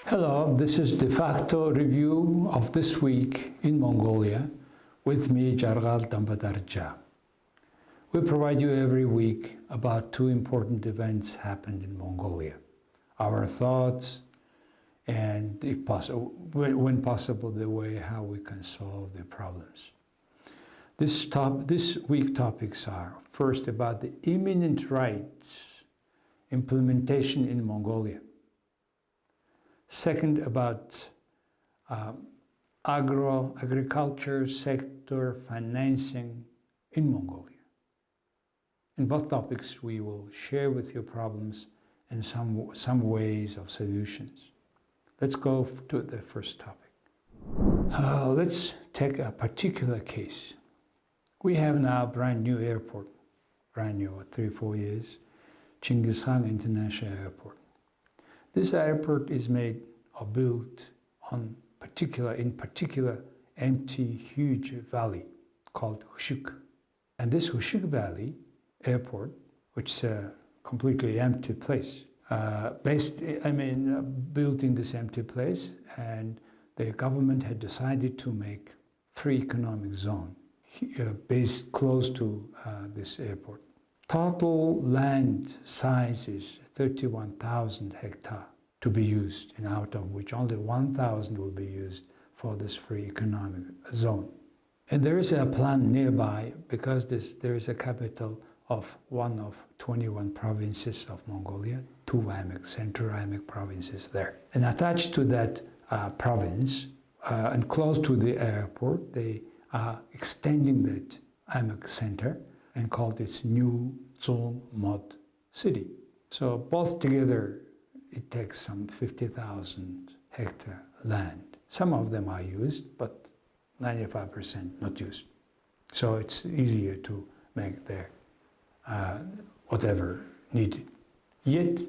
Hello, this is Defacto review of this week in Mongolia with me, Jargal Dambadarja. We provide you every week about two important events happened in Mongolia. Our thoughts and, if possible, when possible, the way how we can solve the problems. This week topics are, first, about the imminent rights implementation in Mongolia. Second, about agriculture sector financing in Mongolia. In both topics, we will share with you problems and some ways of solutions. Let's go to the first topic. Let's take a particular case. We have now a brand new airport, brand new, 3-4 years, Genghis Khan International Airport. This airport is made or built in particular empty, huge valley called Hushuk. And this Hushuk Valley airport, which is a completely empty place, built in this empty place, and the government had decided to make free economic zone based close to this airport. Total land size is 31,000 hectares to be used, and out of which only 1,000 will be used for this free economic zone. And there is a plan nearby, because there is a capital of one of 21 provinces of Mongolia, two Central Amik provinces there. And attached to that province and close to the airport, they are extending that Amik center and called it New Zone Mod City. So both together, it takes some 50,000 hectare land. Some of them are used, but 95% not used. So it's easier to make there whatever needed. Yet,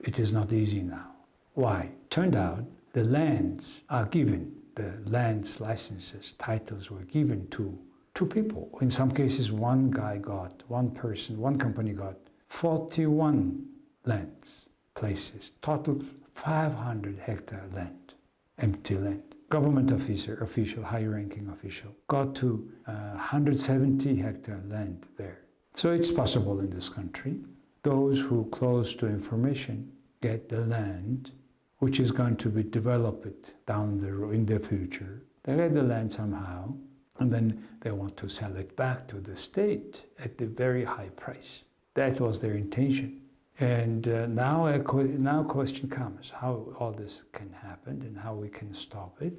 it is not easy now. Why? Turned out the lands are given, the lands licenses, titles were given to two people. In some cases, one company got 41 lands, places, total 500 hectare land, empty land. Government official, high-ranking official, got to 170 hectare land there. So it's possible in this country. Those who close to information get the land, which is going to be developed down the road in the future. They get the land somehow, and then they want to sell it back to the state at the very high price. That was their intention. And now question comes, how all this can happen and how we can stop it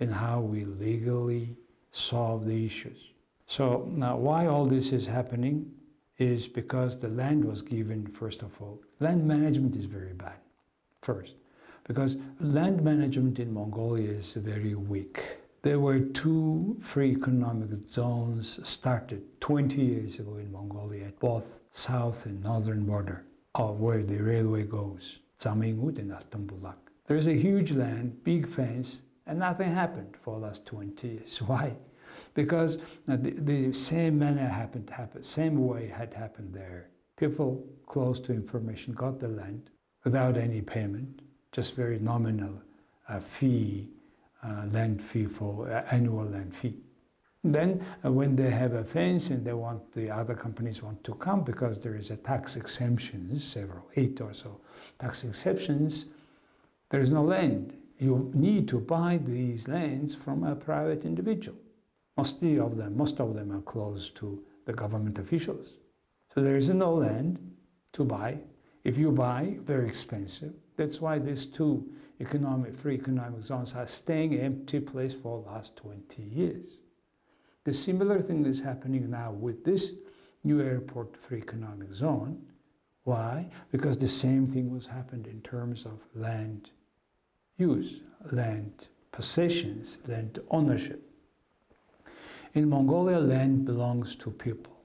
and how we legally solve the issues. So now why all this is happening is because the land was given, first of all. Land management is very bad, first, because land management in Mongolia is very weak. There were two free economic zones started 20 years ago in Mongolia at both south and northern border of where the railway goes, Zamingud and Altambulak. There is a huge land, big fence, and nothing happened for the last 20 years. Why? Because the same same way had happened there. People close to information got the land without any payment, just very nominal land fee for annual land fee. Then when they have a fence and the other companies want to come because there is a tax exemptions, 8 or so tax exceptions, there is no land. You need to buy these lands from a private individual. Most of them are close to the government officials. So there is no land to buy. If you buy, very expensive. That's why these two free economic zones are staying empty place for the last 20 years. The similar thing is happening now with this new airport free economic zone. Why? Because the same thing was happened in terms of land use, land possessions, land ownership. In Mongolia, land belongs to people,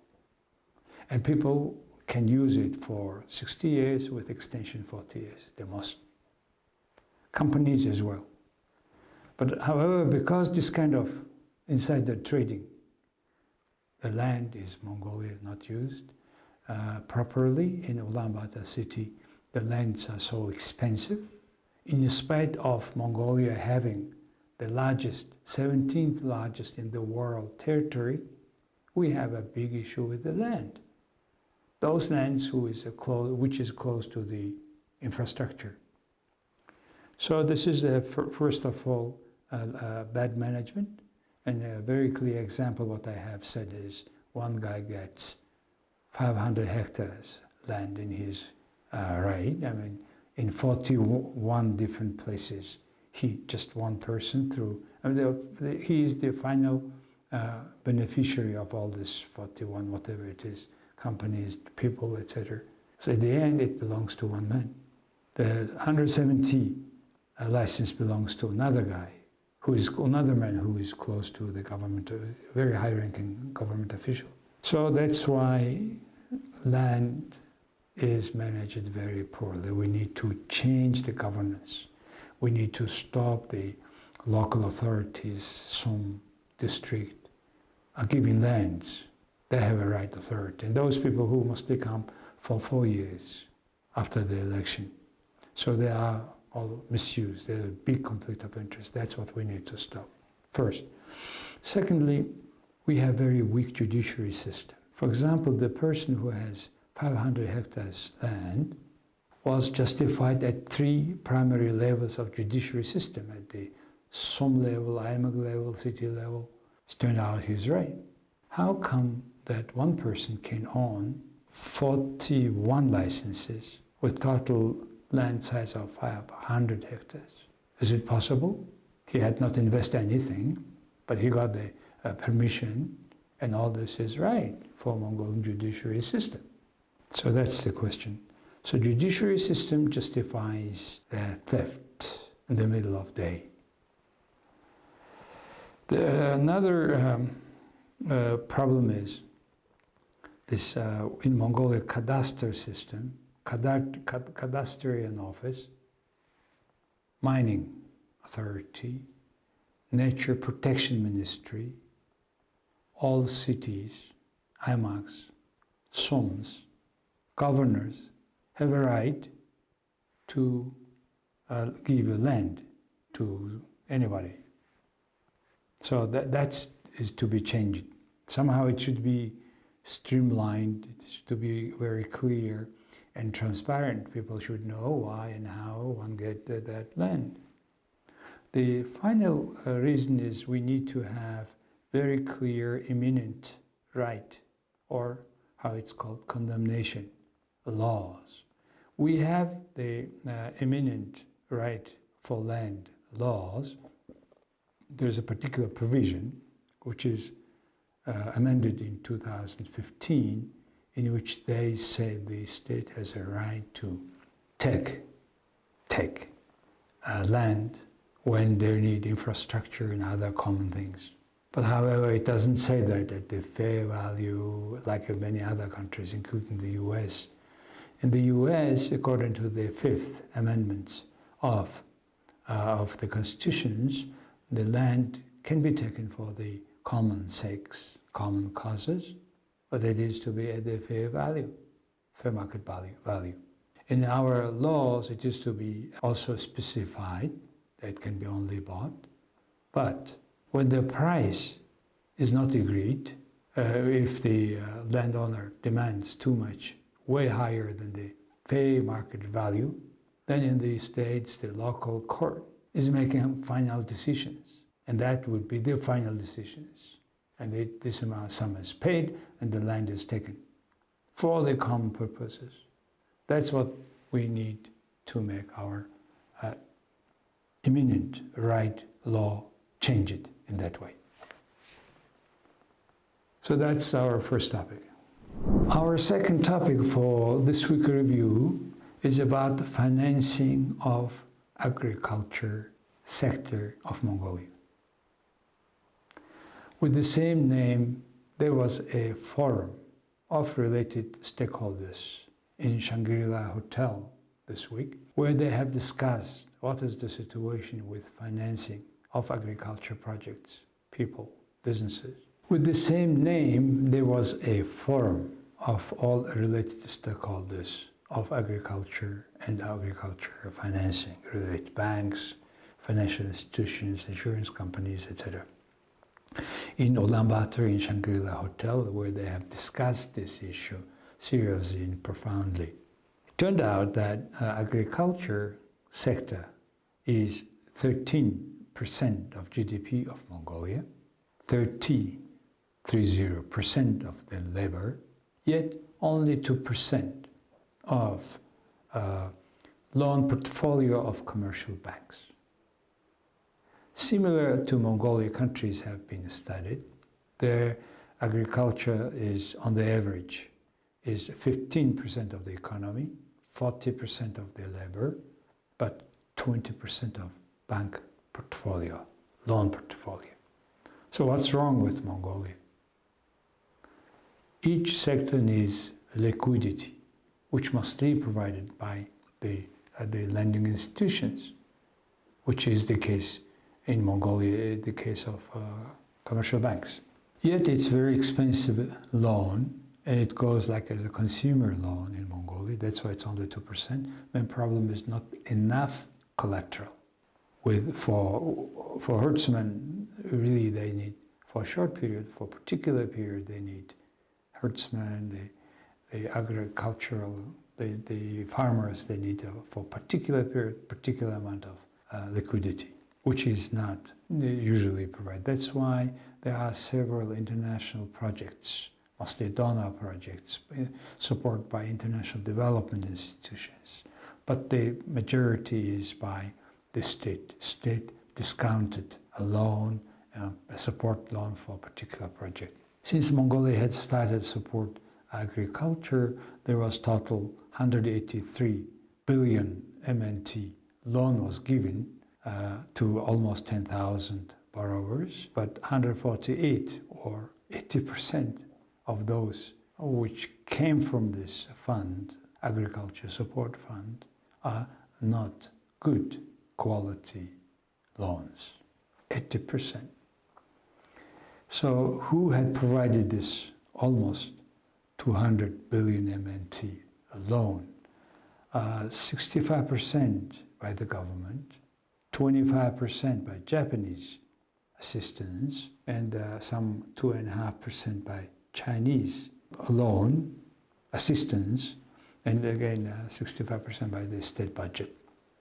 and people can use it for 60 years with extension 40 years, they must. Companies as well. But however, because this kind of insider trading, the land is Mongolia not used properly in Ulaanbaatar city. The lands are so expensive. in spite of Mongolia having the largest, 17th largest in the world territory, we have a big issue with the land. Those lands which is close to the infrastructure. So this is, first of all, bad management. And a very clear example what I have said is one guy gets 500 hectares land in his right. I mean, in 41 different places. Just one person through, I mean, he is the final beneficiary of all this 41, whatever it is, companies, people, etc. So at the end, it belongs to one man. The 170 license belongs to another guy, another man who is close to the government, a very high-ranking government official. So that's why land is managed very poorly. We need to change the governance. We need to stop the local authorities, some district, are giving lands. They have a right authority. And those people who mostly come for 4 years after the election. So they are all misused. There's a big conflict of interest. That's what we need to stop, first. Secondly, we have very weak judiciary system. For example, the person who has 500 hectares land was justified at 3 primary levels of judiciary system, at the SOM level, IMAG level, city level. It turned out he's right. How come that one person can own 41 licenses with total land size of 500 hectares? Is it possible? He had not invested anything, but he got the permission, and all this is right for Mongolian judiciary system. So that's the question. So judiciary system justifies the theft in the middle of the day. Another problem is this in Mongolia cadastre system, cadastrian office, mining authority, nature protection ministry, all cities, IMAGs, SOMs, governors have a right to give a land to anybody. So that is to be changed. Somehow it should be streamlined, it should be very clear and transparent. People should know why and how one gets that land. The final reason is we need to have very clear imminent right, or how it's called, condemnation laws. We have the imminent right for land laws. There's a particular provision which is amended in 2015, in which they say the state has a right to take land when they need infrastructure and other common things. But however, it doesn't say that at the fair value, like in many other countries, including the US. In the US, according to the 5th Amendment of the constitutions, the land can be taken for the common sakes, common causes, but it is to be at the fair value, fair market value. In our laws, it is to be also specified that it can be only bought, but when the price is not agreed, if the landowner demands too much, way higher than the fair market value, then in the states, the local court is making final decisions. And that would be the final decisions. And this sum is paid and the land is taken for the common purposes. That's what we need to make our imminent right law change it in that way. So that's our first topic. Our second topic for this week's review is about the financing of agriculture sector of Mongolia. With the same name, there was a forum of related stakeholders in Shangri-La Hotel this week, where they have discussed what is the situation with financing of agriculture projects, people, businesses. With the same name, there was a forum of all related stakeholders of agriculture and agriculture financing, relate banks, financial institutions, insurance companies, etc. In Ulaanbaatar, in Shangri-La Hotel, where they have discussed this issue seriously and profoundly, it turned out that agriculture sector is 13% of GDP of Mongolia, 30% of the labor, yet only 2% of loan portfolio of commercial banks. Similar to Mongolia, countries have been studied. Their agriculture is, on the average, is 15% of the economy, 40% of the labor, but 20% of bank portfolio, loan portfolio. So what's wrong with Mongolia? Each sector needs liquidity, which must be provided by the lending institutions, which is the case in Mongolia, the case of commercial banks. Yet it's very expensive loan, and it goes like as a consumer loan in Mongolia. That's why it's only 2%. The problem is not enough collateral. For herdsmen, really they need, for a short period, for a particular period, they need herdsmen, the agricultural, the farmers, they need for a particular period, particular amount of liquidity, which is not usually provided. That's why there are several international projects, mostly donor projects, supported by international development institutions. But the majority is by the state discounted a loan, a support loan for a particular project. Since Mongolia had started support agriculture, there was total 183 billion MNT loan was given to almost 10,000 borrowers, but 148 or 80% of those which came from this fund, agriculture support fund, are not good quality loans, 80%. So who had provided this almost 200 billion MNT loan? 65% by the government, 25% by Japanese assistance, and some 2.5% by Chinese loan assistance, and again 65% by the state budget.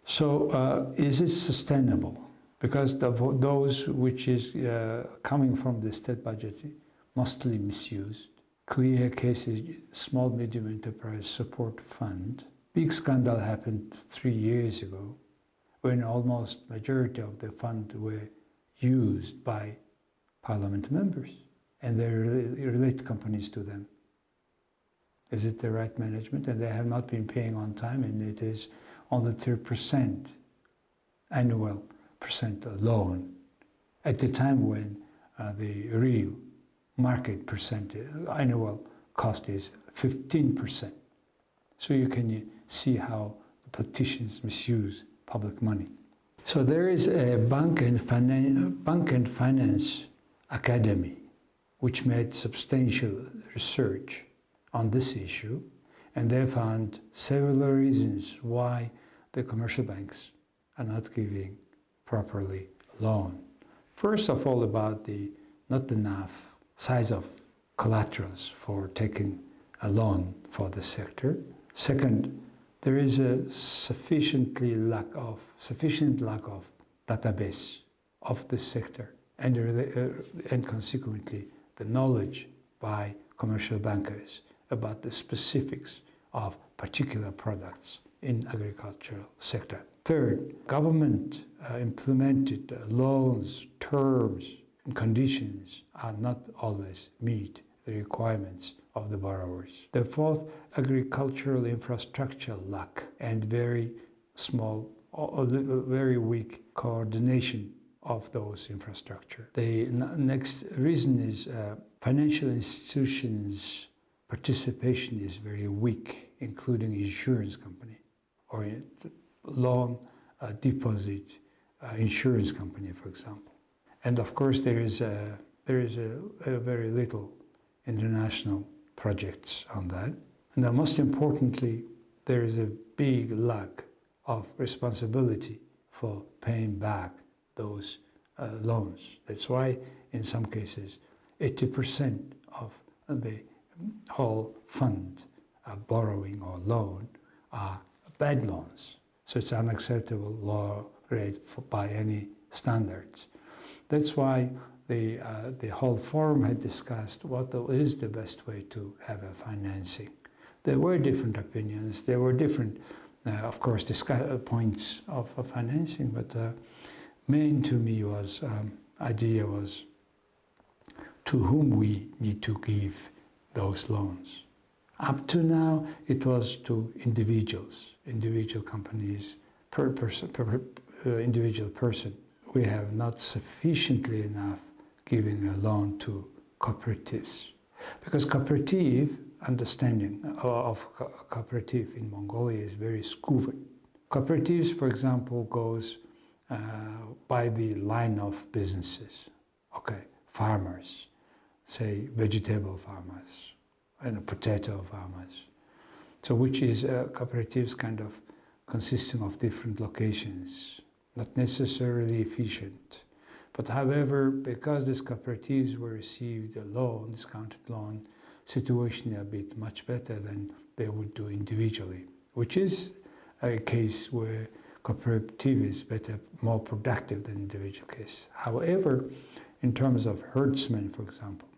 So is it sustainable? Because those which is coming from the state budget mostly misused. Clear cases, small medium enterprise support fund. Big scandal happened 3 years ago when almost majority of the fund were used by parliament members and their related companies to them. Is it the right management? And they have not been paying on time, and it is only 3% annual loan at the time when the real market percentage annual cost is 15%. So you can see how politicians misuse public money. So there is a bank and finance academy which made substantial research on this issue, and they found several reasons why the commercial banks are not giving properly loan. First of all, about the not enough size of collaterals for taking a loan for the sector. Second, there is a sufficient lack of database of the sector, and consequently the knowledge by commercial bankers about the specifics of particular products in agricultural sector. Third, government implemented loans, terms, and conditions are not always meet the requirements of the borrowers. The fourth, agricultural infrastructure lack and very small or very weak coordination of those infrastructure. The next reason is financial institutions' participation is very weak, including insurance company or loan deposit insurance company, for example. And of course, there is a very little international projects on that. And then most importantly, there is a big lack of responsibility for paying back those loans. That's why in some cases 80% of the whole fund borrowing or loan are bad loans. So it's unacceptable law rate by any standards. That's why the whole forum had discussed what is the best way to have a financing. There were different opinions. There were different, of course, points of financing. But main to me was idea was to whom we need to give those loans. Up to now, it was to individuals, individual companies, individual person. We have not sufficiently enough giving a loan to cooperatives, because cooperative understanding of cooperative in Mongolia is very skewed. Cooperatives, for example, goes by the line of businesses. Okay, farmers, say vegetable farmers and potato farmers. So which is cooperatives kind of consisting of different locations, not necessarily efficient. But however, because these cooperatives were received a loan, discounted loan, situation a bit much better than they would do individually, which is a case where cooperative is better, more productive than individual case. However, in terms of herdsmen, for example,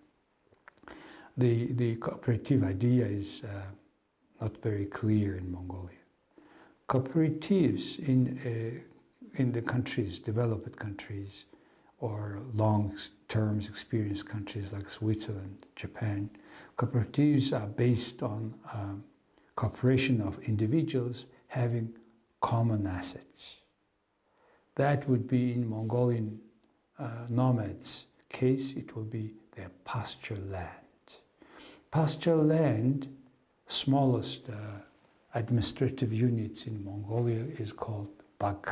the cooperative idea is not very clear in Mongolia. Cooperatives in the countries, developed countries, or long-term experienced countries like Switzerland, Japan, cooperatives are based on cooperation of individuals having common assets. That would be in Mongolian nomads' case, it will be their pasture land. Pasture land, smallest administrative units in Mongolia is called bag.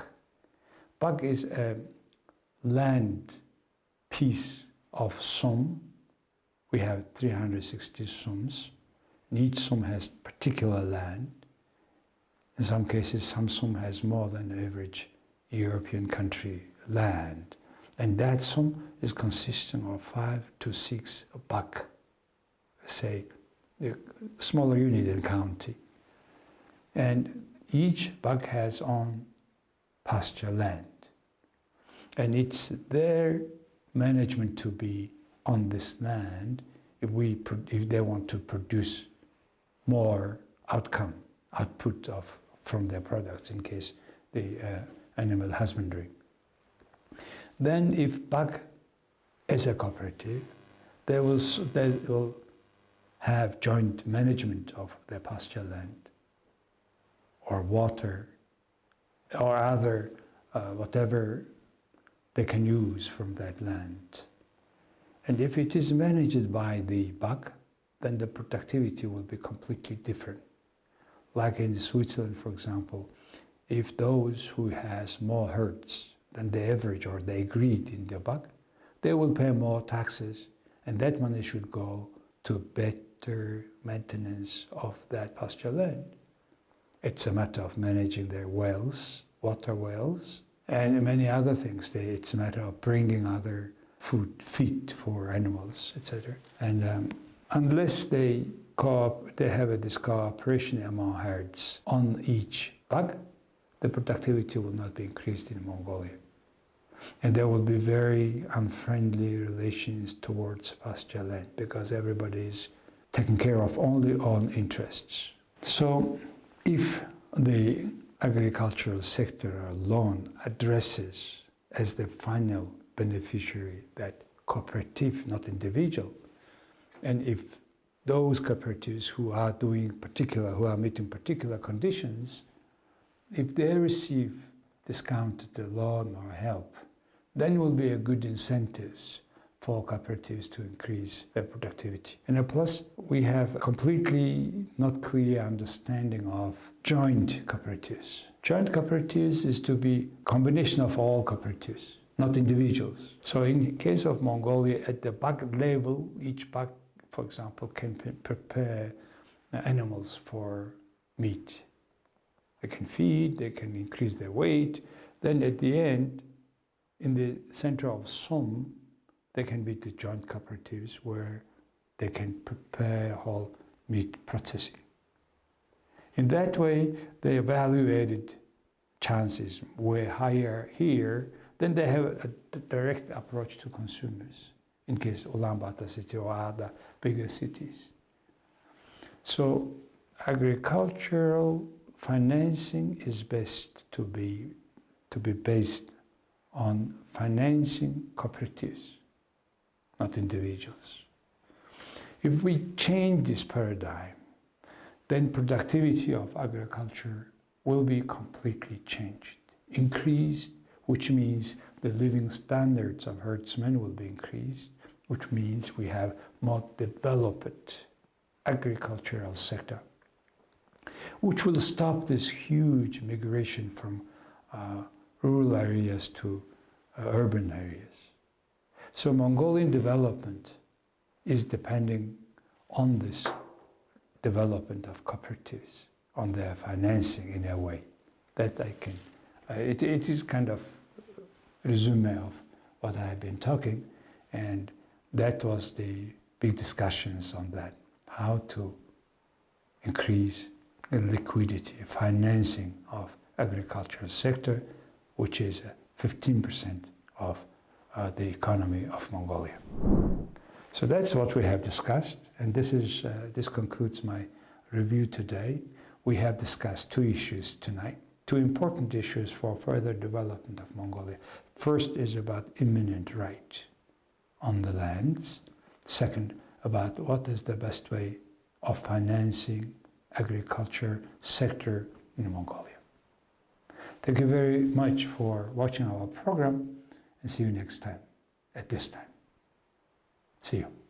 Bag is a land piece of sum. We have 360 sums. And each sum has particular land. In some cases, some sum has more than average European country land. And that sum is consisting of 5 to 6 bag, say, the smaller unit in county. And each bag has own pasture land. And it's their management to be on this land if they want to produce more output from their products, in case the animal husbandry. Then if bag is a cooperative, they will have joint management of their pasture land or water or other whatever they can use from that land. And if it is managed by the bag, then the productivity will be completely different. Like in Switzerland, for example, if those who has more herds than the average or they agreed in the bag, they will pay more taxes, and that money should go to better maintenance of that pasture land. It's a matter of managing their wells, water wells, and many other things. It's a matter of bringing other feed for animals, etc. And unless they have this cooperation among herds on each bag, the productivity will not be increased in Mongolia. And there will be very unfriendly relations towards pasture land because everybody is taking care of only own interests. So if the agricultural sector alone addresses as the final beneficiary that cooperative, not individual, and if those cooperatives who are meeting particular conditions, if they receive discounted loan or help, then will be a good incentives for cooperatives to increase their productivity. And plus, we have a completely not clear understanding of joint cooperatives. Joint cooperatives is to be combination of all cooperatives, not individuals. So in the case of Mongolia, at the bag level, each bag, for example, can prepare animals for meat. They can feed, they can increase their weight. Then at the end, in the center of sum, they can be the joint cooperatives where they can prepare whole meat processing. In that way, the evaluated chances way higher here, then they have a direct approach to consumers, in case Ulaanbaatar city or other bigger cities. So agricultural financing is best to be based on financing cooperatives, not individuals. If we change this paradigm, then productivity of agriculture will be completely changed, increased, which means the living standards of herdsmen will be increased, which means we have more developed agricultural sector, which will stop this huge migration from rural areas to urban areas. So Mongolian development is depending on this development of cooperatives, on their financing in a way that I can, it is kind of resume of what I have been talking, and that was the big discussions on that, how to increase the liquidity, financing of agricultural sector, which is 15% of the economy of Mongolia. So that's what we have discussed, and this concludes my review today. We have discussed two issues tonight, two important issues for further development of Mongolia. First is about imminent right on the lands. Second, about what is the best way of financing agriculture sector in Mongolia. Thank you very much for watching our program, and see you next time at this time. See you.